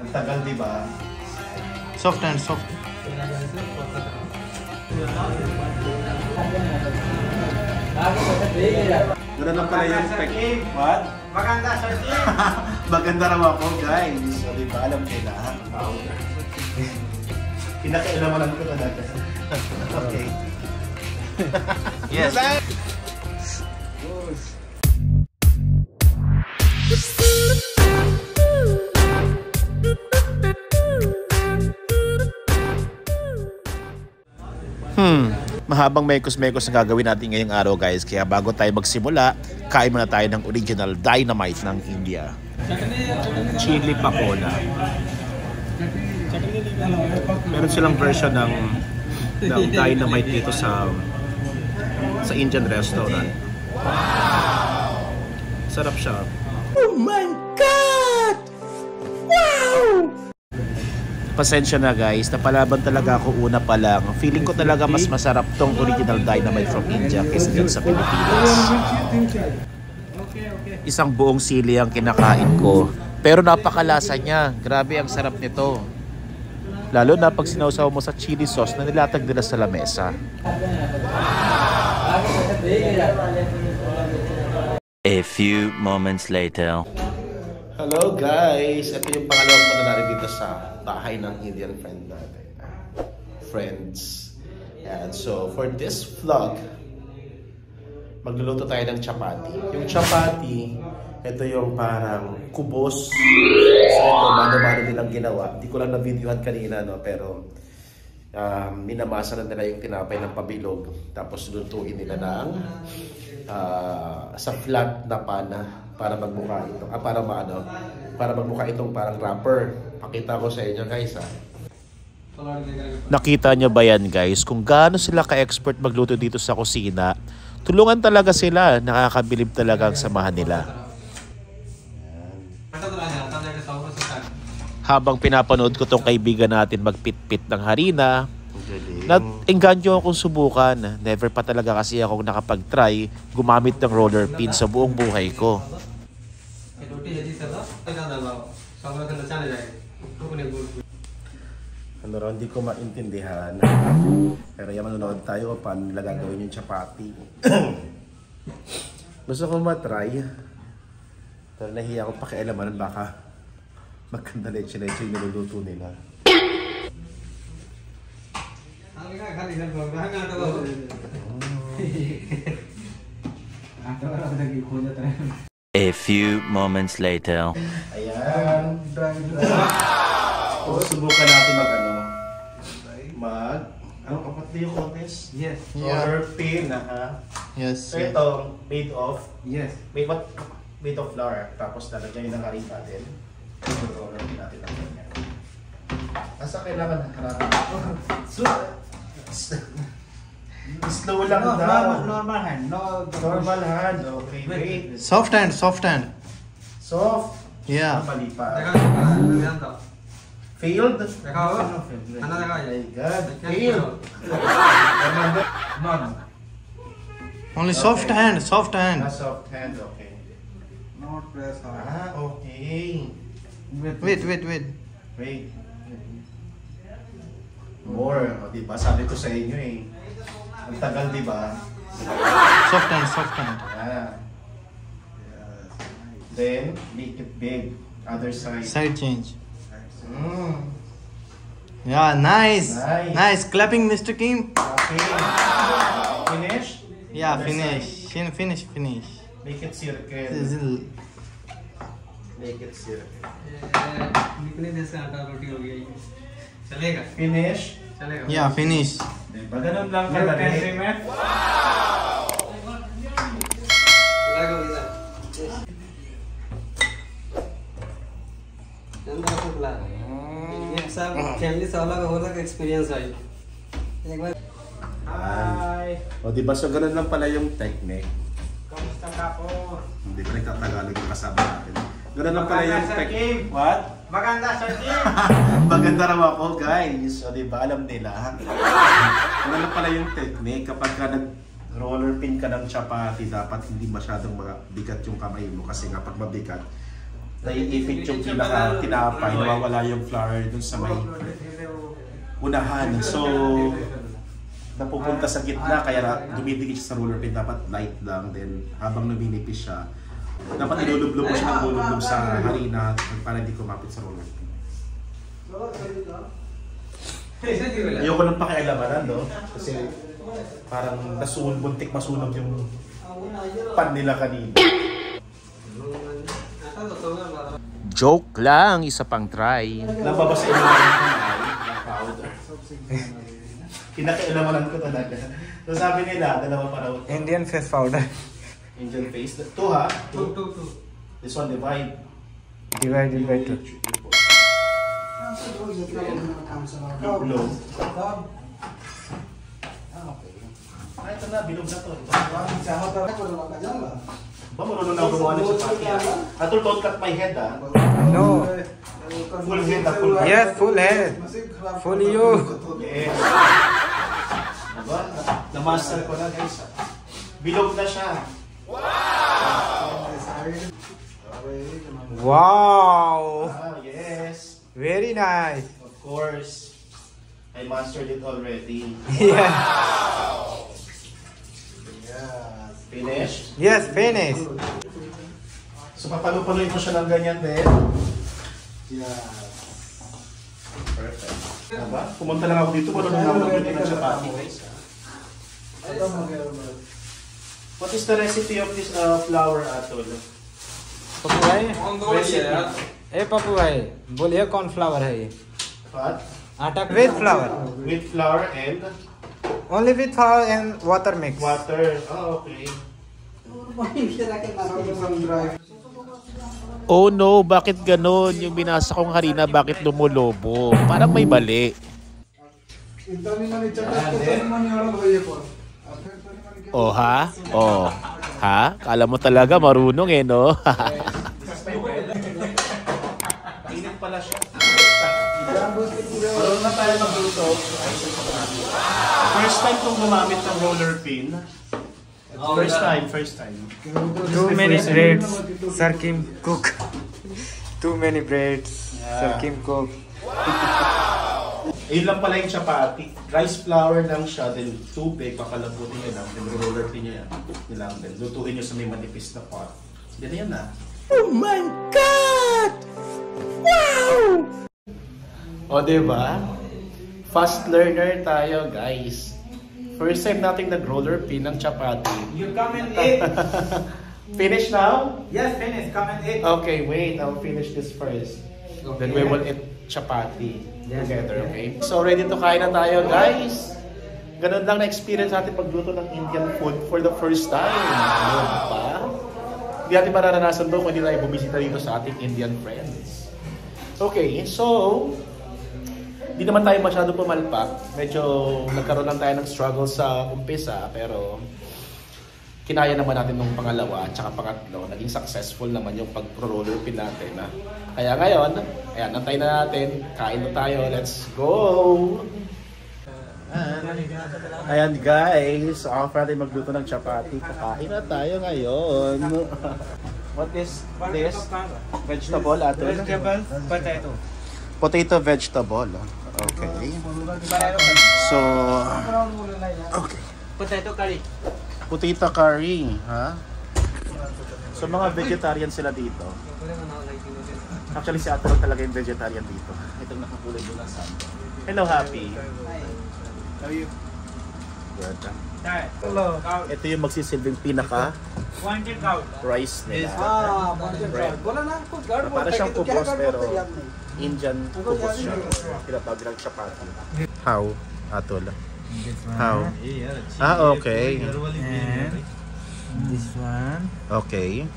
Ang tagal, di ba? Soft hand, soft. Gano'n lang pala yung technique. What? Maganda, Sir Jim! Maganda raw ako, guys. So, di ba alam nila? Kinakailaman ko talaga. Okay. Yes. Mahabang mekos-mekos na gagawin natin ngayong araw, guys. Kaya bago tayo magsimula, kain muna tayo ng original dynamite ng India. Chili pakola. Meron silang version ng dynamite dito sa Indian restaurant. Sarap siya. Oh my God! Wow! Pasensya na, guys, napalaban talaga ako una pa lang. Feeling ko talaga mas masarap tong original dynamite from India kaysa dyan sa Pilipinas. Isang buong sili ang kinakain ko. Pero napakalasa niya. Grabe ang sarap nito. Lalo na pag sinausaw mo sa chili sauce na nilatag nila sa lamesa. A few moments later. Hello, guys! Ito yung pangalawang punta natin dito sa bahay ng Indian friend natin. Friends. And so, for this vlog, magluluto tayo ng chapati. Yung chapati, ito yung parang kubos. So, ito, mano-mano nilang ginawa. Hindi ko lang na-videohan kanina, no? Pero, minamasa na nila yung tinapay ng pabilog. Tapos, lutuin nila ng sa flat na pana para magmukha ito. Para magmukha itong parang wrapper. Pakita ko sa inyo, guys, ha. Nakita nyo ba yan, guys? Kung gaano sila ka-expert magluto dito sa kusina, tulungan talaga sila. Nakakabilib talaga ang samahan nila. Habang pinapanood ko tong kaibigan natin magpit-pit ng harina, na-engganyo akong subukan. Never pa talaga kasi akong nakapag-try gumamit ng roller pin sa buong buhay ko. Ano raw, hindi ko maintindihan. Pero yung manonood tayo paano nila gagawin yung chapati. Gusto ko matry. Pero nahiya ako pakialaman, baka magkanda leche-leche yung niluluto nila. A few moments later. Ayan. So, subukan natin anong kapatid yung contest? Yes. Roller pin, ha? Yes. So, ito, made of? Yes. Made of flour. Tapos lalagyan yung nakarin natin. Roller pin natin lang ganyan. Asa kailangan harapin? Slow lang daw. Normal hand. Normal hand. Okay, wait. Soft hand, soft hand. Soft. Yeah. Mali pa. Failed? My God. Failed. Only soft hand, soft hand. Soft hand, okay. Not press hard. Okay. Wait. Wait. More. O, diba? Sabi ko sa inyo eh. Ang tagal, diba? Soft hand, soft hand. Yeah. Then, make it big. Other side. Side change. Yeah, nice. Nice. Clapping, Mr. Kim. Okay. Finish? Yeah, Other finish. side. Finish. Make it circle. Make it circle. Finish? Yeah, finish. Diba? Ganun lang kadali. सब फैमिली से अलग अलग एक्सपीरियंस है एक बार Hi! O diba, so ganun lang pala yung technique. kamusta ka po? Hindi ko nagtatagalog yung kasama natin. Ganun lang pala yung Maganda, Sir Kim. technique. What? Maganda, Sir Jim! Maganda raw ako, guys. O diba, alam nila. Ganun lang pala yung technique. Kapag ka nag-roller pin ka ng chapati, dapat hindi masyadong bigat yung kamay mo. Kasi nga pag mabigat, naiipit yung pinaka-tinapay, nawawala yung flour dun sa may unahan. So, napupunta sa gitna, kaya dumidikit siya sa roller pin. Dapat light lang. Then, habang numinipis siya, dapat ilulublob mo siya ng ilulublob sa harina para hindi kumapit sa roller pin. Ayoko nang pakialamanan, no? Kasi parang buntik masunog yung pan nila kanina. Joke lang, isa pang try. Nababasa yung ng powder. Kinakailangan ko talaga. So sabi nila, dalawa pa raw. Indian face powder. Indian face. Two ha? Two. This one divide. Divided by 2. Bilog. Ay, ito na, bilog na to. Ba, marunong na gumawa ng chapati. Atul, don't cut my head ha. No. Full head ha, full head. Yes, full head. Full you. Yes. Diba? Na-master ko na guys. Bilog na siya. Wow. Ah, yes. Very nice. Of course. I mastered it already. Yeah. Finished? Yes, finished. So papalo-paloy ko siya ng ganyan din. Perfect. Diba? Pumunta lang ako dito, marunong ako magluto ng chapati guys. What is the recipe of this flour, Atul? Pappu भाई ए पप्पू भाई बोलिए कौन फ्लावर है ये What? आटा with flower With flour and only with flower and water mix water. Oh, okay. Oh no, bakit ganon? Yung binasa kong harina, bakit lumulobo? Parang may mali. Oh ha? Oh. Ha? Kala mo talaga marunong eh, no? Init pala siya. Marunong na tayo magluto. First time kong gumamit ng roller pin. First time. Too many breads Sir Kim cook too many breads Sir Kim cook Ayun lang pala yung chapati. Rice flour lang siya, then tubig, papalambutin nyo lang, then roller pin nyo yan. Nilang, then lutuin nyo sa may manipis na pot. Yan yan na. Oh my God! Wow! O diba? Fast learner tayo guys. First time nating nag-roller pin ng chapati. you come and eat Finish now? yes finish come and eat Okay, wait. I'll finish this first. Then we will eat chapati together, okay? So ready to kain na tayo guys. Ganun lang na-experience natin pagluto ng Indian food for the first time. Ano pa? Hindi natin mararanasan doon kung hindi tayo bumisita dito sa ating Indian friends. Okay, so hindi naman tayo masyado pumalpak. Medyo nagkaroon lang tayo ng struggle sa umpisa, pero kinaya naman natin nung pangalawa at saka pangatlo. Naging successful naman yung pag-roller pin natin. Kaya ngayon, ayan, antayin na natin. Kain na tayo. Let's go! Ayan guys, after natin magluto ng chapati, kakain na tayo ngayon. What is this? Vegetable, Atul? vegetable potato Potato vegetable. Okay. So, okay. potato curry Potato curry, ha? So mga vegetarian sila dito. Actually si Atul talaga yung vegetarian dito. Itong nakakulay doon sa Hello, Happy. how are you Good. hello Ito yung magsisilbing pinaka wanted cow rice nila. Bread. Right. Para siyang kubos pero Indian kubos siya. Tinatawag nilang chapati. How, Atul? How? Okay. and this one Okay.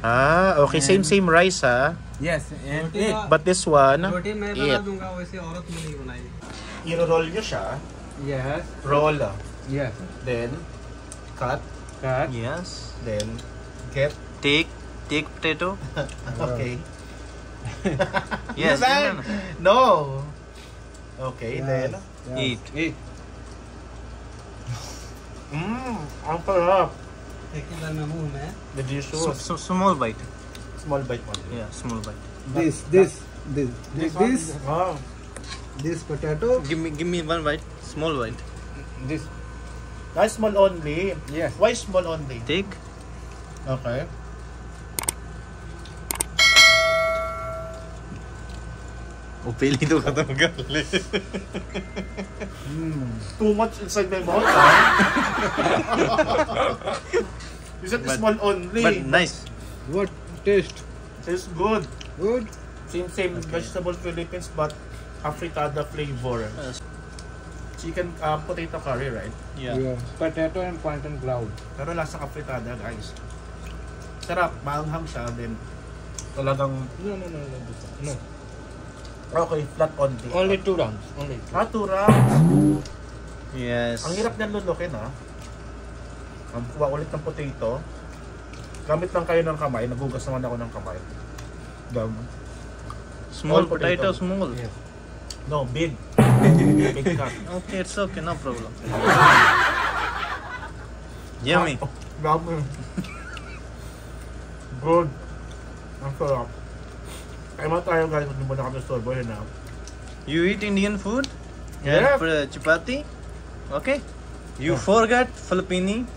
Okay. Same rice, ha? yes and eat But this one, रोटी मैं बना eat. दूंगा वैसे औरत ने नहीं बनाई I-roll nyo siya. yes Roll. yes Then, cut. cut Yes. Then, get. Take potato. Okay. Yes. Then, no. Okay, then. Eat. eat Ang sarap. एक ही बार में मुंह में Delicious. Small bite. Small bite only. Yeah, small bite. This. Oh. This potato. Give me one bite. Small bite. This. Small only. Yes. Why small only? Take. Okay. वो पहली तो खत्म कर ले. Too much inside my mouth. You said small only. But nice. What taste? Tastes good. Good. Same vegetable Philippines but afritada flavor. Yes. Chicken potato curry, right? Yeah. Potato and plantain cloud. Pero lasang afritada, guys. Sarap, maanghang siya din. Talagang No. okay, flat only. Only 2 rounds. Only. 2 rounds. Yes. Ang hirap niyan lulukin, ha. Kuha ulit ng potato. Gamit lang kayo ng kamay. Nagugas naman ako ng kamay. Small All potato. potato, small. Yes. No, big. Big cut. Okay, it's okay, no problem. Yummy. Dami. Good. Ang sarap. Kaya mo tayo guys, hindi mo na kami store na. You eat Indian food? Yeah. And chapati? Okay. You forgot Filipino?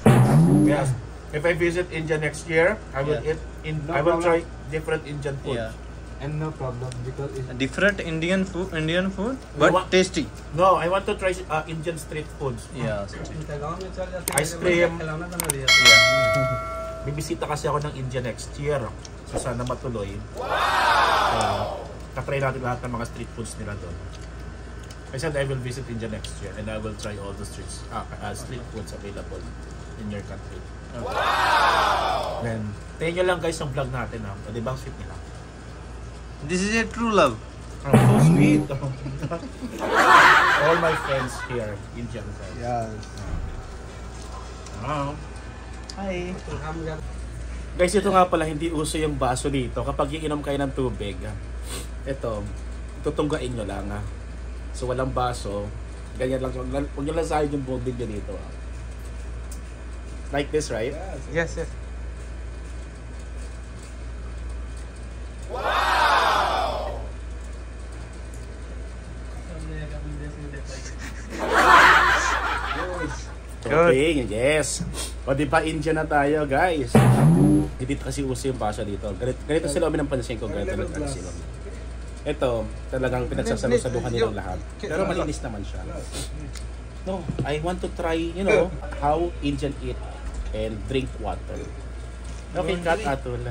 Yes. If I visit India next year, I will Yeah. eat No I will problem. try different Indian food. Yeah. And no problem because it's Different Indian food, You but want- tasty. No, I want to try Indian street foods. Yeah. Ice cream. Yeah. Bibisita kasi ako ng India next year. So sana matuloy. Wow! Katry natin lahat ng mga street foods nila doon. I said I will visit India next year and I will try all the street foods available in your country. Wow! Then, tayo nyo lang guys yung vlog natin ha. O diba, sweet nila? This is a true love. I'm so sweet. All my friends here, Indian friends. yes. Wow. Hi. Guys, ito nga pala, hindi uso yung baso dito. Kapag iinom kayo ng tubig, ito, tutunggain nyo lang. So, walang baso. Ganyan lang. Huwag nyo lang sa'yo yung buong video dito. Like this, right? Yes. Okay, yes. O di ba India na tayo, guys. Hindi kasi uso yung baso dito. Ganito sila ng pansin ko, ganito lang sila. Ito, talagang pinagsasalusaluhan nilang lahat. Pero malinis naman siya. No, I want to try, how Indian eat and drink water. Okay, cut Atul.